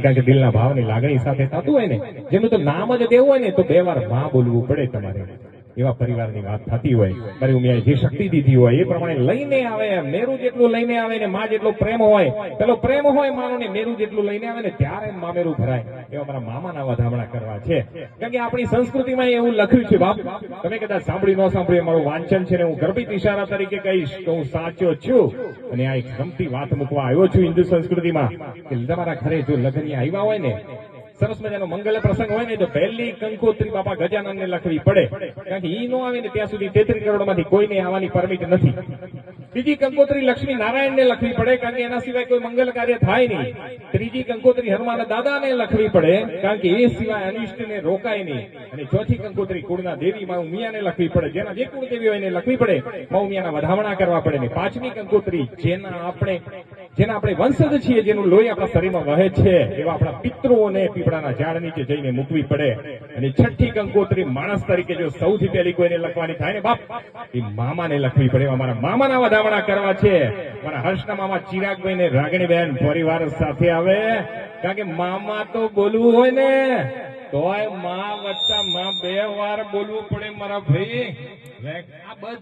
કારણ કે દિલના ભાવની લાગણી સાથે થતું હોય ને, જેનું તો નામ જ દેવું હોય ને તો 2 વાર માં બોલવું પડે તમારે. એવા પરિવારની વાત થતી હોય, મારી ઉમિયાએ જે શક્તિ દીધી હોય એ પ્રમાણે લઈને આવે. મેરુ જેટલું લઈને આવે ને માં જેટલો પ્રેમ હોય, પેલો પ્રેમ હોય માનો ને મેરુ જેટલું લઈને આવે ને ત્યારે મામેરું ભરાય. એવા મારા મામાના વધામણા કરવા છે. કારણ કે આપણી સંસ્કૃતિમાં એવું લખ્યું છે બાપ, તમે કદાચ સાંભળી ન સાંભળી, મારું વાંચન છે ને હું ગર્ભિત ઈશારા તરીકે કહીશ કે હું સાચો છું. અને આ એક ગમતી વાત મૂકવા આવ્યો છું હિન્દુ સંસ્કૃતિમાં કે તમારા ઘરે જો લગ્નિયા આવ્યા હોય ને, સરસ મજાનો મંગલ પ્રસંગ હોય ને તો પહેલી કંકોત્રી બાપા ગજાનંદને લખવી પડે. કારણ કે ઈ નો આવે ને ત્યાં સુધી 33 કરોડમાંથી કોઈને આવવાની પરમિટ નથી. બીજી કંકોત્રી લક્ષ્મી નારાયણને લખવી પડે, કારણ કે એના સિવાય કોઈ મંગલ કાર્ય થાય નહીં. ત્રીજી કંકોત્રી હનુમાન દાદાને લખવી પડે, કારણ કે એ સિવાય અનિષ્ટને રોકાય નહીં. અને ચોથી કંકોત્રી કુળના દેવી મા ઉમિયાને લખવી પડે, જેના જે કુળ દેવી હોય એને લખવી પડે, મા ઉમિયાના વધામણા કરવા પડે. ને પાંચમી કંકોત્રી જેના આપણે વંશજ છીએ, જેનું લોહી આપણા શરીરમાં વહે છે, એવા આપણા પિતૃઓને પીપળાના ઝાડ નીચે જઈને મૂકવી પડે. અને છઠ્ઠી કંકોત્રી માણસ તરીકે જો સૌથી પહેલી કોઈને લખવાની થાય ને બાપ, એ મામાને લખવી પડે. એવા મારા મામાના વધામણા કરવા છે. મારા હર્ષના મામા ચિરાગભાઈ ને રાગણીબેન પરિવાર સાથે આવે, કારણ કે મામા તો બોલવું હોય ને તોય માં વત્તા માં 2 વાર બોલવું પડે મારા ભાઈ. આ બધા